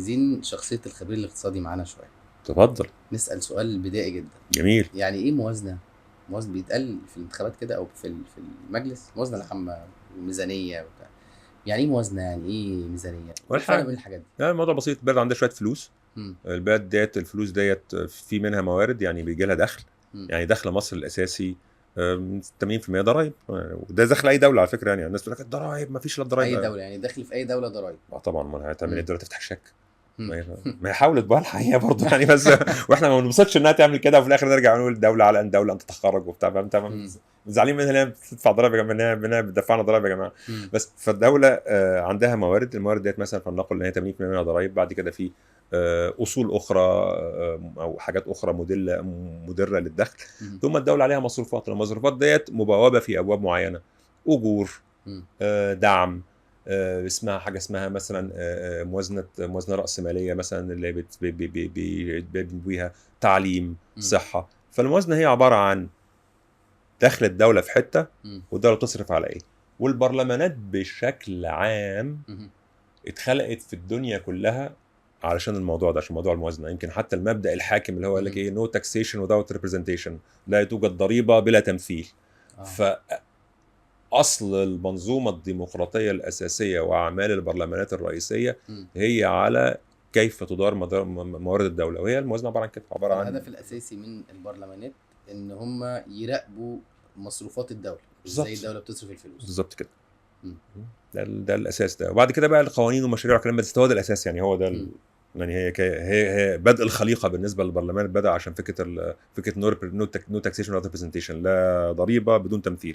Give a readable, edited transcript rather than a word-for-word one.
عايزين شخصية الخبير الاقتصادي معانا شوية. تفضل. نسأل سؤال بدائي جدا. جميل. يعني ايه موازنة؟ موازنة بيتقال في الانتخابات كده او في المجلس، موازنة العامة وميزانية وبتاع. يعني ايه موازنة؟ يعني ايه ميزانية؟ ايه ولا الفرق بين حاجه، الحاجات دي؟ يعني الموضوع بسيط. البلد عندها شويه فلوس، مم. البلد ديت الفلوس ديت في منها موارد، يعني بيجي لها دخل. مم. يعني دخل مصر الاساسي 80% ضرائب، وده دخل اي دوله على فكره. يعني الناس تقول لك الضرائب ما فيش الا الضرائب. اي دولة يعني داخل في اي دولة ضرائب. طبعا، ما هتعمل ايه مم. الدوله؟ تفتح شك؟ مم. ما هي حاولت بقى الحقيقه برضه يعني، بس واحنا ما بنبسطش انها تعمل كده، وفي الاخر نرجع نقول الدوله على ان دوله انت تتخرج وبتاع، فاهم؟ تمام. مم. زعلانين منها، بتدفع ضرائب يا جماعه، انها بتدفعنا ضرائب يا جماعه. مم. بس فالدوله عندها موارد، الموارد ديت مثلا فلنقل ان هي 80% منها ضرائب، بعد كده في اصول اخرى او حاجات اخرى مدره للدخل. مم. ثم الدوله عليها مصروفات، المصروفات ديت مبوبه في ابواب معينه: اجور، مم. دعم، اسمها حاجه اسمها مثلا موازنه راسماليه مثلا، اللي بيبنيها تعليم، مم. صحه. فالموازنه هي عباره عن دخل الدوله في حته، مم. والدوله بتصرف على ايه. والبرلمانات بشكل عام مم. اتخلقت في الدنيا كلها علشان الموضوع ده، عشان موضوع الموازنه. يمكن حتى المبدا الحاكم اللي هو قال لك مم. ايه: نو تاكسيشن without representation، لا توجد ضريبه بلا تمثيل. اه. اصل المنظومه الديمقراطيه الاساسيه واعمال البرلمانات الرئيسيه مم. هي على كيف تدار موارد الدوله، وهي الموازنه عباره عن كده، عباره عن الهدف الأساسي من البرلمانات إن هم يراقبوا مصروفات الدولة، إزاي بالظبط. الدولة بتصرف الفلوس. بالظبط كده. مم. ده الاساس ده، وبعد كده بقى القوانين والمشاريع والكلام ده، بس هو ده الاساس يعني، هو ده مم. يعني هي بدء الخليقه بالنسبه للبرلمان، بدا عشان فكره فكره نو تاكسيشن ولا ريبريزنتيشن، لا ضريبه بدون تمثيل.